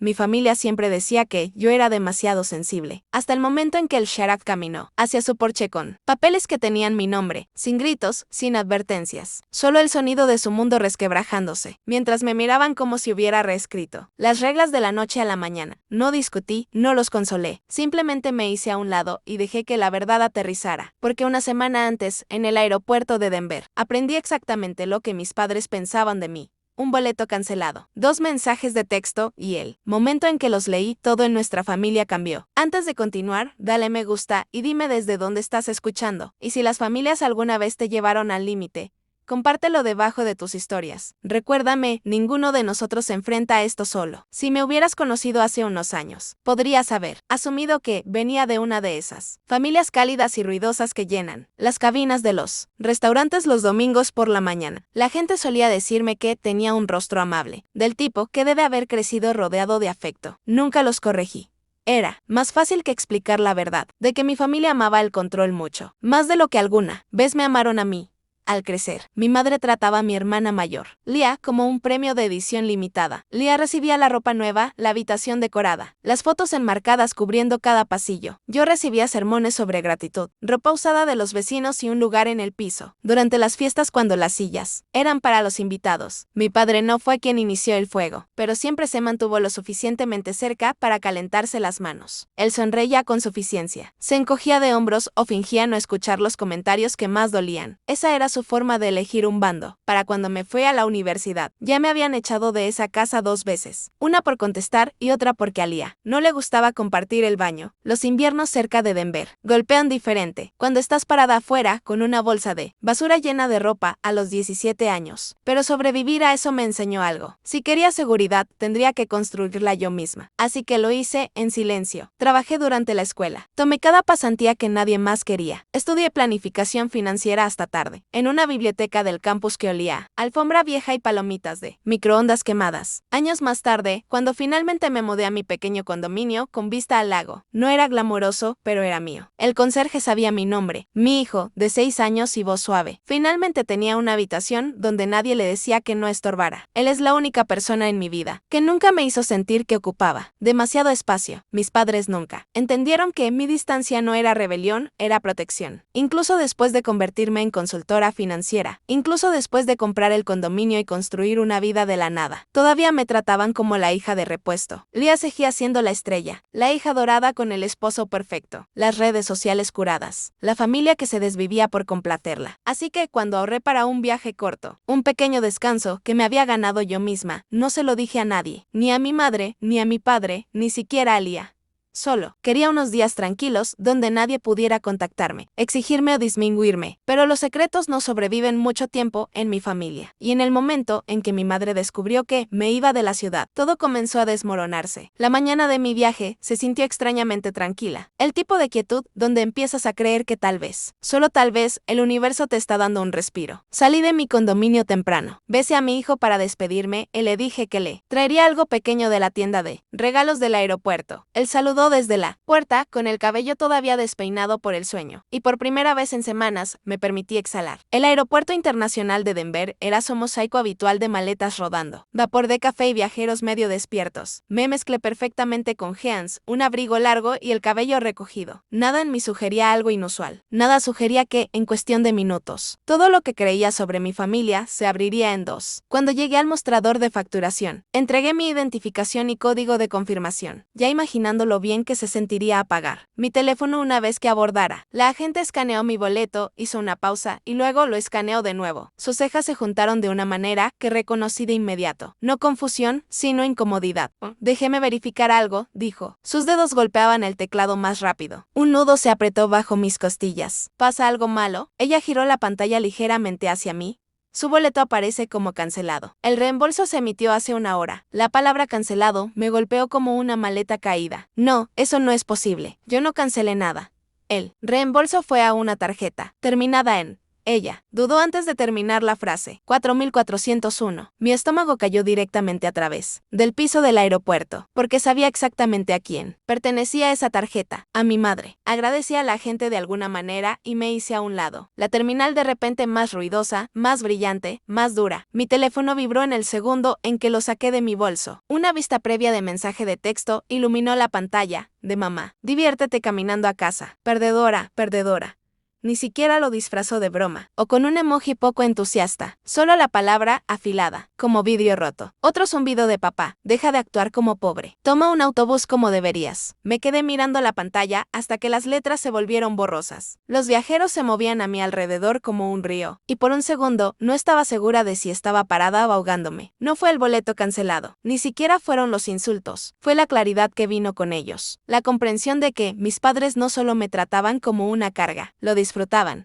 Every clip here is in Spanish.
Mi familia siempre decía que yo era demasiado sensible, hasta el momento en que el Sharak caminó hacia su porche con papeles que tenían mi nombre, sin gritos, sin advertencias, solo el sonido de su mundo resquebrajándose, mientras me miraban como si hubiera reescrito las reglas de la noche a la mañana. No discutí, no los consolé, simplemente me hice a un lado y dejé que la verdad aterrizara, porque una semana antes, en el aeropuerto de Denver, aprendí exactamente lo que mis padres pensaban de mí. Un boleto cancelado, 2 mensajes de texto y el momento en que los leí, todo en nuestra familia cambió. Antes de continuar, dale me gusta y dime desde dónde estás escuchando, y si las familias alguna vez te llevaron al límite. Compártelo debajo de tus historias. Recuérdame, ninguno de nosotros se enfrenta a esto solo. Si me hubieras conocido hace unos años, podrías haber asumido que venía de una de esas familias cálidas y ruidosas que llenan las cabinas de los restaurantes los domingos por la mañana. La gente solía decirme que tenía un rostro amable, del tipo que debe haber crecido rodeado de afecto. Nunca los corregí. Era más fácil que explicar la verdad, de que mi familia amaba el control mucho, más de lo que alguna vez me amaron a mí. Al crecer, mi madre trataba a mi hermana mayor, Lia, como un premio de edición limitada. Lia recibía la ropa nueva, la habitación decorada, las fotos enmarcadas cubriendo cada pasillo. Yo recibía sermones sobre gratitud, ropa usada de los vecinos y un lugar en el piso. Durante las fiestas, cuando las sillas eran para los invitados, mi padre no fue quien inició el fuego, pero siempre se mantuvo lo suficientemente cerca para calentarse las manos. Él sonreía con suficiencia, se encogía de hombros o fingía no escuchar los comentarios que más dolían. Esa era su forma de elegir un bando. Para cuando me fui a la universidad, ya me habían echado de esa casa 2 veces. Una por contestar y otra porque a Lia no le gustaba compartir el baño. Los inviernos cerca de Denver golpean diferente cuando estás parada afuera con una bolsa de basura llena de ropa a los 17 años. Pero sobrevivir a eso me enseñó algo. Si quería seguridad, tendría que construirla yo misma. Así que lo hice en silencio. Trabajé durante la escuela. Tomé cada pasantía que nadie más quería. Estudié planificación financiera hasta tarde, en una biblioteca del campus que olía a alfombra vieja y palomitas de microondas quemadas. Años más tarde, cuando finalmente me mudé a mi pequeño condominio con vista al lago, no era glamoroso, pero era mío. El conserje sabía mi nombre, mi hijo, de 6 años y voz suave. Finalmente tenía una habitación donde nadie le decía que no estorbara. Él es la única persona en mi vida que nunca me hizo sentir que ocupaba demasiado espacio. Mis padres nunca entendieron que mi distancia no era rebelión, era protección. Incluso después de convertirme en consultora financiera, incluso después de comprar el condominio y construir una vida de la nada, todavía me trataban como la hija de repuesto. Lia seguía siendo la estrella, la hija dorada con el esposo perfecto, las redes sociales curadas, la familia que se desvivía por complacerla. Así que cuando ahorré para un viaje corto, un pequeño descanso que me había ganado yo misma, no se lo dije a nadie, ni a mi madre, ni a mi padre, ni siquiera a Lia. Solo quería unos días tranquilos donde nadie pudiera contactarme, exigirme o disminuirme, pero los secretos no sobreviven mucho tiempo en mi familia. Y en el momento en que mi madre descubrió que me iba de la ciudad, todo comenzó a desmoronarse. La mañana de mi viaje se sintió extrañamente tranquila, el tipo de quietud donde empiezas a creer que tal vez, solo tal vez, el universo te está dando un respiro. Salí de mi condominio temprano, besé a mi hijo para despedirme y le dije que le traería algo pequeño de la tienda de regalos del aeropuerto. Él saludó desde la puerta con el cabello todavía despeinado por el sueño, y por primera vez en semanas me permití exhalar. El aeropuerto internacional de Denver era su mosaico habitual de maletas rodando, vapor de café y viajeros medio despiertos. Me mezclé perfectamente con jeans, un abrigo largo y el cabello recogido. Nada en mí sugería algo inusual. Nada sugería que, en cuestión de minutos, todo lo que creía sobre mi familia se abriría en dos. Cuando llegué al mostrador de facturación, entregué mi identificación y código de confirmación, ya imaginando lo bien que se sentiría a pagar mi teléfono una vez que abordara. La agente escaneó mi boleto, hizo una pausa y luego lo escaneó de nuevo. Sus cejas se juntaron de una manera que reconocí de inmediato. No confusión, sino incomodidad. Déjeme verificar algo, dijo. Sus dedos golpeaban el teclado más rápido. Un nudo se apretó bajo mis costillas. ¿Pasa algo malo? Ella giró la pantalla ligeramente hacia mí. Su boleto aparece como cancelado. El reembolso se emitió hace una hora. La palabra cancelado me golpeó como una maleta caída. No, eso no es posible. Yo no cancelé nada. El reembolso fue a una tarjeta, terminada en Ella dudó antes de terminar la frase. 4401. Mi estómago cayó directamente a través del piso del aeropuerto, porque sabía exactamente a quién pertenecía esa tarjeta. A mi madre. Agradecí a la gente de alguna manera y me hice a un lado. La terminal de repente más ruidosa, más brillante, más dura. Mi teléfono vibró en el segundo en que lo saqué de mi bolso. Una vista previa de mensaje de texto iluminó la pantalla. De mamá. Diviértete caminando a casa. Perdedora, perdedora. Ni siquiera lo disfrazó de broma, o con un emoji poco entusiasta, solo la palabra afilada, como vidrio roto. Otro zumbido de papá, deja de actuar como pobre. Toma un autobús como deberías. Me quedé mirando la pantalla hasta que las letras se volvieron borrosas. Los viajeros se movían a mi alrededor como un río, y por un segundo no estaba segura de si estaba parada o ahogándome. No fue el boleto cancelado, ni siquiera fueron los insultos, fue la claridad que vino con ellos. La comprensión de que mis padres no solo me trataban como una carga, lo disfrutaban,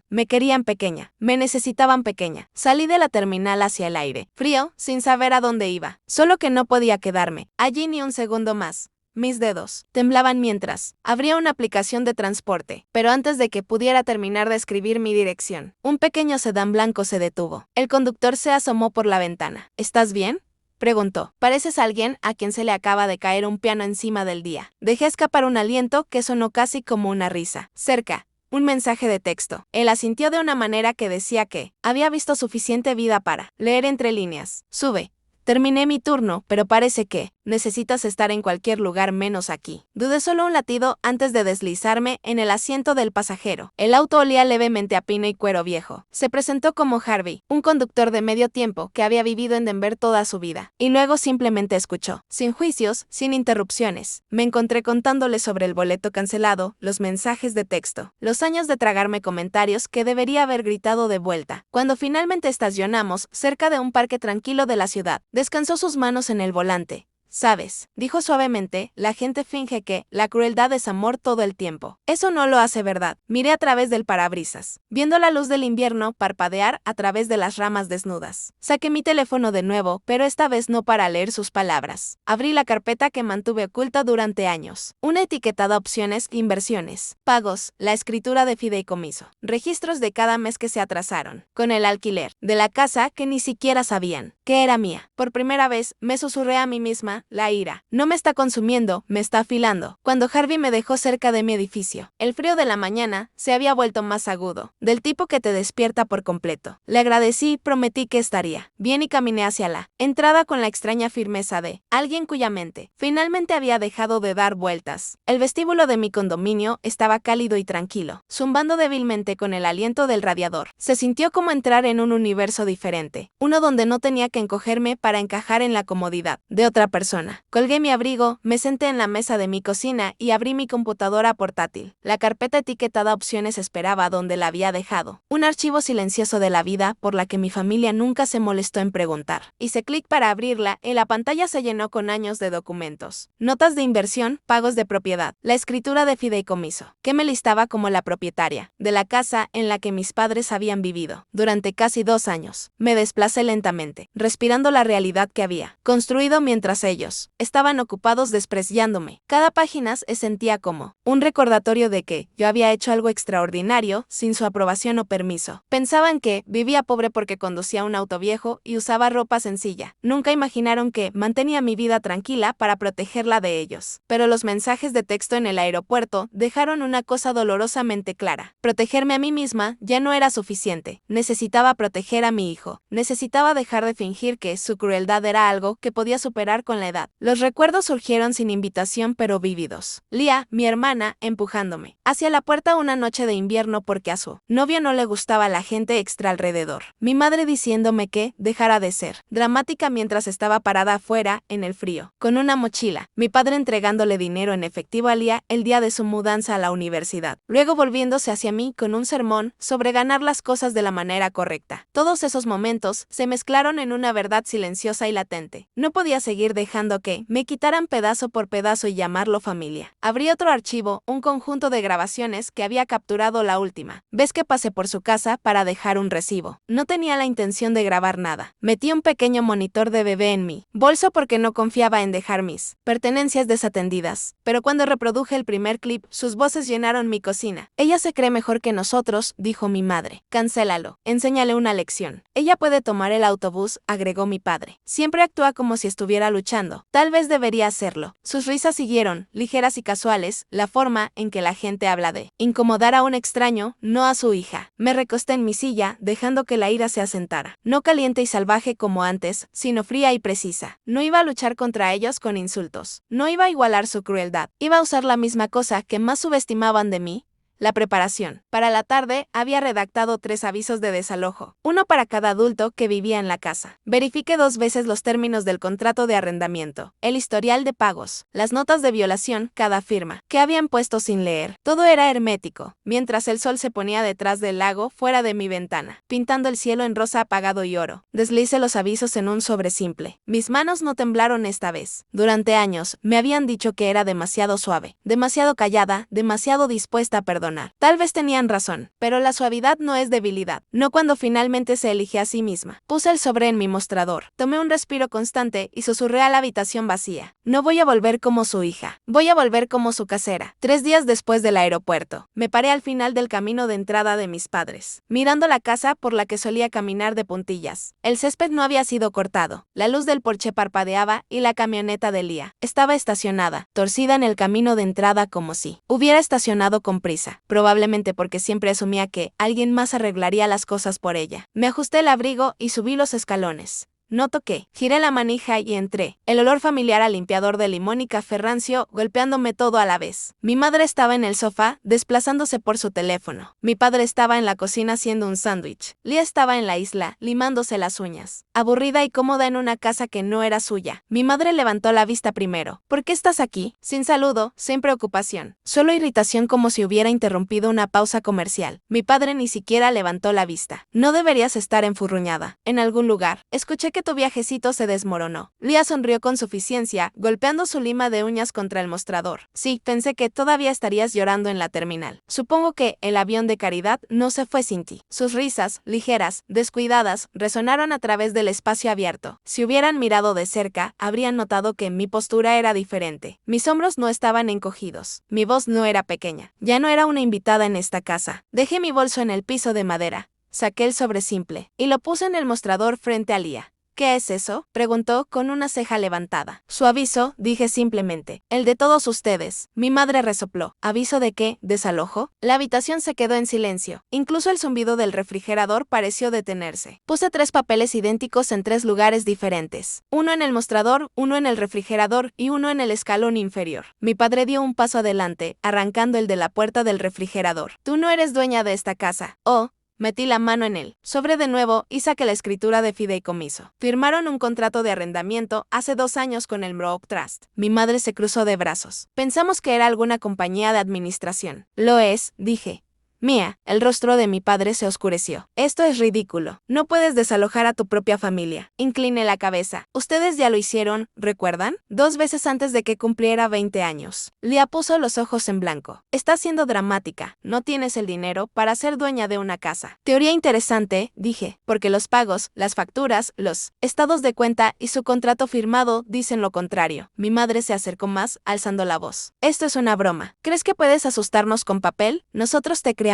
me querían pequeña, me necesitaban pequeña. Salí de la terminal hacia el aire, frío, sin saber a dónde iba, solo que no podía quedarme allí ni un segundo más. Mis dedos temblaban mientras abría una aplicación de transporte, pero antes de que pudiera terminar de escribir mi dirección, un pequeño sedán blanco se detuvo. El conductor se asomó por la ventana. ¿Estás bien?, preguntó. Pareces alguien a quien se le acaba de caer un piano encima del día. Dejé escapar un aliento que sonó casi como una risa. Cerca. Un mensaje de texto. Él asintió de una manera que decía que había visto suficiente vida para leer entre líneas. Sube. Terminé mi turno, pero parece que necesitas estar en cualquier lugar menos aquí. Dudé solo un latido antes de deslizarme en el asiento del pasajero. El auto olía levemente a pino y cuero viejo. Se presentó como Harvey, un conductor de medio tiempo que había vivido en Denver toda su vida. Y luego simplemente escuchó, sin juicios, sin interrupciones. Me encontré contándole sobre el boleto cancelado, los mensajes de texto, los años de tragarme comentarios que debería haber gritado de vuelta. Cuando finalmente estacionamos cerca de un parque tranquilo de la ciudad, descansó sus manos en el volante. Sabes, dijo suavemente, la gente finge que la crueldad es amor todo el tiempo. Eso no lo hace verdad. Miré a través del parabrisas, viendo la luz del invierno parpadear a través de las ramas desnudas. Saqué mi teléfono de nuevo, pero esta vez no para leer sus palabras. Abrí la carpeta que mantuve oculta durante años. Una etiquetada opciones, inversiones, pagos, la escritura de fideicomiso, registros de cada mes que se atrasaron, con el alquiler de la casa que ni siquiera sabían que era mía. Por primera vez me susurré a mí misma, la ira no me está consumiendo, me está afilando. Cuando Harvey me dejó cerca de mi edificio, el frío de la mañana se había vuelto más agudo, del tipo que te despierta por completo. Le agradecí y prometí que estaría bien y caminé hacia la entrada con la extraña firmeza de alguien cuya mente finalmente había dejado de dar vueltas. El vestíbulo de mi condominio estaba cálido y tranquilo, zumbando débilmente con el aliento del radiador. Se sintió como entrar en un universo diferente, uno donde no tenía que encogerme para encajar en la comodidad de otra persona. Colgué mi abrigo, me senté en la mesa de mi cocina y abrí mi computadora portátil. La carpeta etiquetada opciones esperaba donde la había dejado. Un archivo silencioso de la vida por la que mi familia nunca se molestó en preguntar. Hice clic para abrirla y la pantalla se llenó con años de documentos. Notas de inversión, pagos de propiedad, la escritura de fideicomiso, que me listaba como la propietaria de la casa en la que mis padres habían vivido durante casi 2 años. Me desplacé lentamente, respirando la realidad que había construido mientras ellos estaban ocupados despreciándome. Cada página se sentía como un recordatorio de que yo había hecho algo extraordinario sin su aprobación o permiso. Pensaban que vivía pobre porque conducía un auto viejo y usaba ropa sencilla. Nunca imaginaron que mantenía mi vida tranquila para protegerla de ellos. Pero los mensajes de texto en el aeropuerto dejaron una cosa dolorosamente clara. Protegerme a mí misma ya no era suficiente. Necesitaba proteger a mi hijo. Necesitaba dejar de fingir que su crueldad era algo que podía superar con la edad. Los recuerdos surgieron sin invitación pero vívidos. Lia, mi hermana, empujándome hacia la puerta una noche de invierno porque a su novio no le gustaba la gente extra alrededor. Mi madre diciéndome que dejara de ser dramática mientras estaba parada afuera, en el frío, con una mochila. Mi padre entregándole dinero en efectivo a Lia el día de su mudanza a la universidad. Luego volviéndose hacia mí con un sermón sobre ganar las cosas de la manera correcta. Todos esos momentos se mezclaron en una verdad silenciosa y latente. No podía seguir dejando dejando que me quitaran pedazo por pedazo y llamarlo familia. Abrí otro archivo, un conjunto de grabaciones que había capturado la última vez que pasé por su casa para dejar un recibo. No tenía la intención de grabar nada. Metí un pequeño monitor de bebé en mi bolso porque no confiaba en dejar mis pertenencias desatendidas. Pero cuando reproduje el primer clip, sus voces llenaron mi cocina. Ella se cree mejor que nosotros, dijo mi madre. Cancélalo. Enséñale una lección. Ella puede tomar el autobús, agregó mi padre. Siempre actúa como si estuviera luchando. Tal vez debería hacerlo. Sus risas siguieron, ligeras y casuales, la forma en que la gente habla de incomodar a un extraño, no a su hija. Me recosté en mi silla, dejando que la ira se asentara. No caliente y salvaje como antes, sino fría y precisa. No iba a luchar contra ellos con insultos. No iba a igualar su crueldad. Iba a usar la misma cosa que más subestimaban de mí: la preparación. Para la tarde, había redactado 3 avisos de desalojo, uno para cada adulto que vivía en la casa. Verifiqué 2 veces los términos del contrato de arrendamiento, el historial de pagos, las notas de violación, cada firma, que habían puesto sin leer. Todo era hermético, mientras el sol se ponía detrás del lago fuera de mi ventana, pintando el cielo en rosa apagado y oro. Deslicé los avisos en un sobre simple. Mis manos no temblaron esta vez. Durante años, me habían dicho que era demasiado suave, demasiado callada, demasiado dispuesta a perdonar. Tal vez tenían razón, pero la suavidad no es debilidad, no cuando finalmente se elige a sí misma. Puse el sobre en mi mostrador, tomé un respiro constante y susurré a la habitación vacía. No voy a volver como su hija, voy a volver como su casera. 3 días después del aeropuerto, me paré al final del camino de entrada de mis padres, mirando la casa por la que solía caminar de puntillas. El césped no había sido cortado, la luz del porche parpadeaba y la camioneta de Lía estaba estacionada, torcida en el camino de entrada como si hubiera estacionado con prisa. Probablemente porque siempre asumía que alguien más arreglaría las cosas por ella. Me ajusté el abrigo y subí los escalones. No toqué. Giré la manija y entré. El olor familiar a limpiador de limón y café rancio golpeándome todo a la vez. Mi madre estaba en el sofá, desplazándose por su teléfono. Mi padre estaba en la cocina haciendo un sándwich. Lía estaba en la isla, limándose las uñas, aburrida y cómoda en una casa que no era suya. Mi madre levantó la vista primero. ¿Por qué estás aquí? Sin saludo, sin preocupación. Solo irritación, como si hubiera interrumpido una pausa comercial. Mi padre ni siquiera levantó la vista. No deberías estar enfurruñada. En algún lugar, escuché que tu viajecito se desmoronó. Lía sonrió con suficiencia, golpeando su lima de uñas contra el mostrador. Sí, pensé que todavía estarías llorando en la terminal. Supongo que el avión de caridad no se fue sin ti. Sus risas, ligeras, descuidadas, resonaron a través del espacio abierto. Si hubieran mirado de cerca, habrían notado que mi postura era diferente. Mis hombros no estaban encogidos. Mi voz no era pequeña. Ya no era una invitada en esta casa. Dejé mi bolso en el piso de madera. Saqué el sobre simple y lo puse en el mostrador frente a Lía. ¿Qué es eso?, preguntó con una ceja levantada. Su aviso, dije simplemente. El de todos ustedes. Mi madre resopló. ¿Aviso de qué? ¿Desalojo? La habitación se quedó en silencio. Incluso el zumbido del refrigerador pareció detenerse. Puse 3 papeles idénticos en 3 lugares diferentes. Uno en el mostrador, uno en el refrigerador y uno en el escalón inferior. Mi padre dio un paso adelante, arrancando el de la puerta del refrigerador. Tú no eres dueña de esta casa. Oh. Metí la mano en él. Sobre de nuevo y saqué la escritura de fideicomiso. Firmaron un contrato de arrendamiento hace 2 años con el Brook Trust. Mi madre se cruzó de brazos. Pensamos que era alguna compañía de administración. Lo es, dije. Mía, el rostro de mi padre se oscureció. Esto es ridículo. No puedes desalojar a tu propia familia. Incliné la cabeza. Ustedes ya lo hicieron, ¿recuerdan? 2 veces antes de que cumpliera 20 años. Lía puso los ojos en blanco. Estás siendo dramática. No tienes el dinero para ser dueña de una casa. Teoría interesante, dije, porque los pagos, las facturas, los estados de cuenta y su contrato firmado dicen lo contrario. Mi madre se acercó más, alzando la voz. Esto es una broma. ¿Crees que puedes asustarnos con papel? Nosotros te creamos.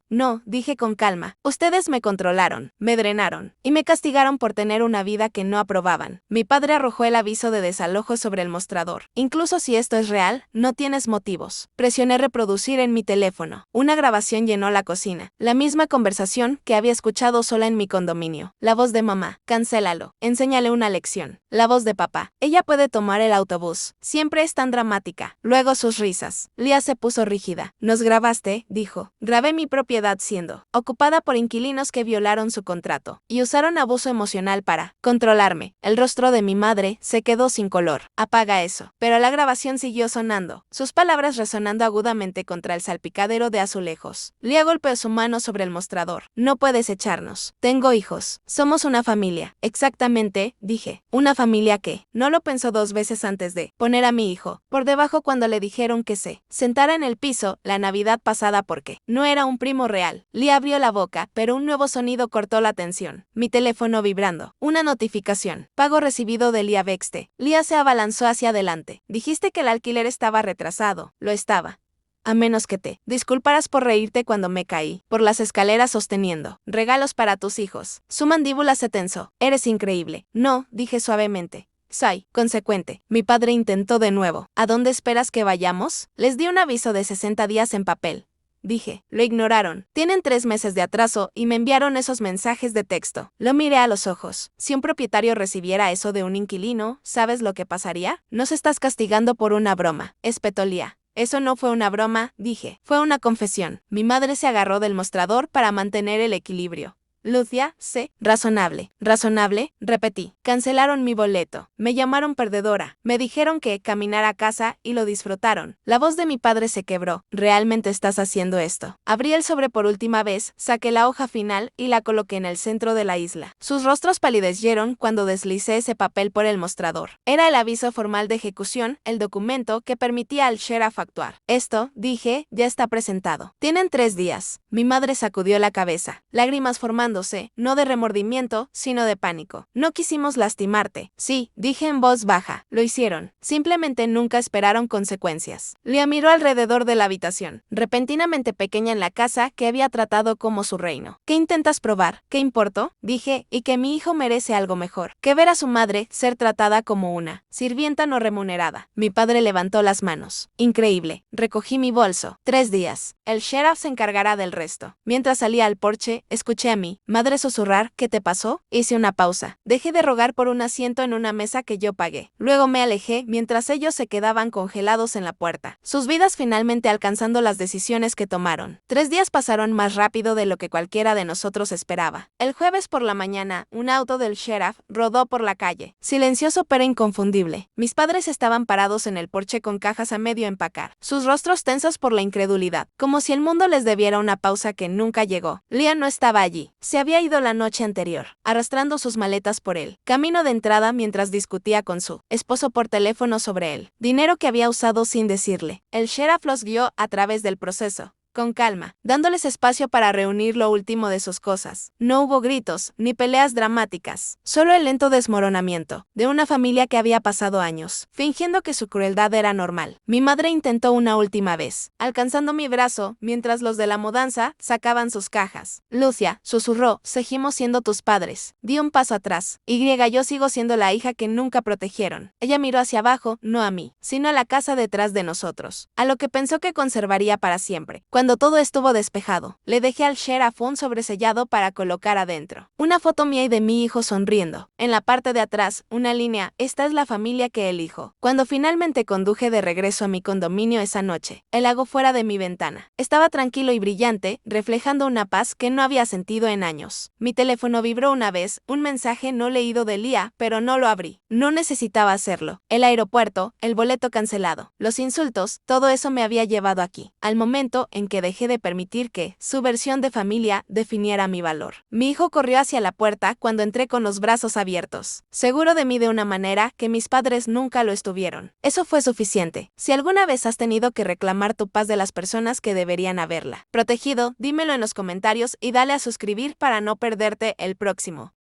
No, dije con calma. Ustedes me controlaron, me drenaron y me castigaron por tener una vida que no aprobaban. Mi padre arrojó el aviso de desalojo sobre el mostrador. Incluso si esto es real, no tienes motivos. Presioné reproducir en mi teléfono. Una grabación llenó la cocina. La misma conversación que había escuchado sola en mi condominio. La voz de mamá. Cancélalo. Enséñale una lección. La voz de papá. Ella puede tomar el autobús. Siempre es tan dramática. Luego sus risas. Lía se puso rígida. ¿Nos grabaste?, dijo. Grabé Pagué mi propiedad siendo ocupada por inquilinos que violaron su contrato y usaron abuso emocional para controlarme. El rostro de mi madre se quedó sin color. Apaga eso. Pero la grabación siguió sonando, sus palabras resonando agudamente contra el salpicadero de azulejos. Lia golpeó su mano sobre el mostrador. No puedes echarnos. Tengo hijos. Somos una familia. Exactamente, dije. ¿Una familia qué? No lo pensó 2 veces antes de poner a mi hijo por debajo cuando le dijeron que se sentara en el piso la Navidad pasada porque no era un primo real. Lia abrió la boca, pero un nuevo sonido cortó la tensión. Mi teléfono vibrando. Una notificación. Pago recibido de Lia Bexte. Lia se abalanzó hacia adelante. Dijiste que el alquiler estaba retrasado. Lo estaba. A menos que te disculparas por reírte cuando me caí por las escaleras sosteniendo regalos para tus hijos. Su mandíbula se tensó. Eres increíble. No, dije suavemente. Soy consecuente. Mi padre intentó de nuevo. ¿A dónde esperas que vayamos? Les di un aviso de 60 días en papel. Dije. Lo ignoraron. Tienen 3 meses de atraso y me enviaron esos mensajes de texto. Lo miré a los ojos. Si un propietario recibiera eso de un inquilino, ¿sabes lo que pasaría? Nos estás castigando por una broma, espetó Lia. Eso no fue una broma, dije. Fue una confesión. Mi madre se agarró del mostrador para mantener el equilibrio. Lucia, sé, razonable. ¿Razonable? Repetí. Cancelaron mi boleto. Me llamaron perdedora. Me dijeron que caminara a casa y lo disfrutaron. La voz de mi padre se quebró. ¿Realmente estás haciendo esto? Abrí el sobre por última vez, saqué la hoja final y la coloqué en el centro de la isla. Sus rostros palidecieron cuando deslicé ese papel por el mostrador. Era el aviso formal de ejecución, el documento que permitía al sheriff actuar. Esto, dije, ya está presentado. Tienen 3 días. Mi madre sacudió la cabeza. Lágrimas formándose, no de remordimiento, sino de pánico. No quisimos lastimarte. Sí, dije en voz baja. Lo hicieron. Simplemente nunca esperaron consecuencias. Lia miró alrededor de la habitación, repentinamente pequeña en la casa que había tratado como su reino. ¿Qué intentas probar? ¿Qué importó? Dije, y que mi hijo merece algo mejor que ver a su madre ser tratada como una sirvienta no remunerada. Mi padre levantó las manos. Increíble. Recogí mi bolso. 3 días. El sheriff se encargará del resto. Mientras salía al porche, escuché a mi madre susurrar. ¿Qué te pasó? Hice una pausa. Dejé de rogar por un asiento en una mesa que yo pagué. Luego me alejé mientras ellos se quedaban congelados en la puerta. Sus vidas finalmente alcanzando las decisiones que tomaron. 3 días pasaron más rápido de lo que cualquiera de nosotros esperaba. El jueves por la mañana, un auto del sheriff rodó por la calle. Silencioso pero inconfundible. Mis padres estaban parados en el porche con cajas a medio empacar. Sus rostros tensos por la incredulidad. Como si el mundo les debiera una pausa que nunca llegó. Lia no estaba allí. Se había ido la noche anterior, arrastrando sus maletas por el camino de entrada mientras discutía con su esposo por teléfono sobre el dinero que había usado sin decirle. El sheriff los guió a través del proceso. Con calma, dándoles espacio para reunir lo último de sus cosas. No hubo gritos, ni peleas dramáticas, solo el lento desmoronamiento de una familia que había pasado años, fingiendo que su crueldad era normal. Mi madre intentó una última vez, alcanzando mi brazo, mientras los de la mudanza sacaban sus cajas. Lucia, susurró, seguimos siendo tus padres. Di un paso atrás. Yo sigo siendo la hija que nunca protegieron. Ella miró hacia abajo, no a mí, sino a la casa detrás de nosotros, a lo que pensó que conservaría para siempre. Cuando todo estuvo despejado, le dejé al sheriff un sobresellado para colocar adentro. Una foto mía y de mi hijo sonriendo. En la parte de atrás, una línea, esta es la familia que elijo. Cuando finalmente conduje de regreso a mi condominio esa noche, el lago fuera de mi ventana estaba tranquilo y brillante, reflejando una paz que no había sentido en años. Mi teléfono vibró una vez, un mensaje no leído de Lia, pero no lo abrí. No necesitaba hacerlo. El aeropuerto, el boleto cancelado, los insultos, todo eso me había llevado aquí, al momento en que dejé de permitir que su versión de familia definiera mi valor. Mi hijo corrió hacia la puerta cuando entré con los brazos abiertos, seguro de mí de una manera que mis padres nunca lo estuvieron. Eso fue suficiente. Si alguna vez has tenido que reclamar tu paz de las personas que deberían haberla protegido, dímelo en los comentarios y dale a suscribir para no perderte el próximo.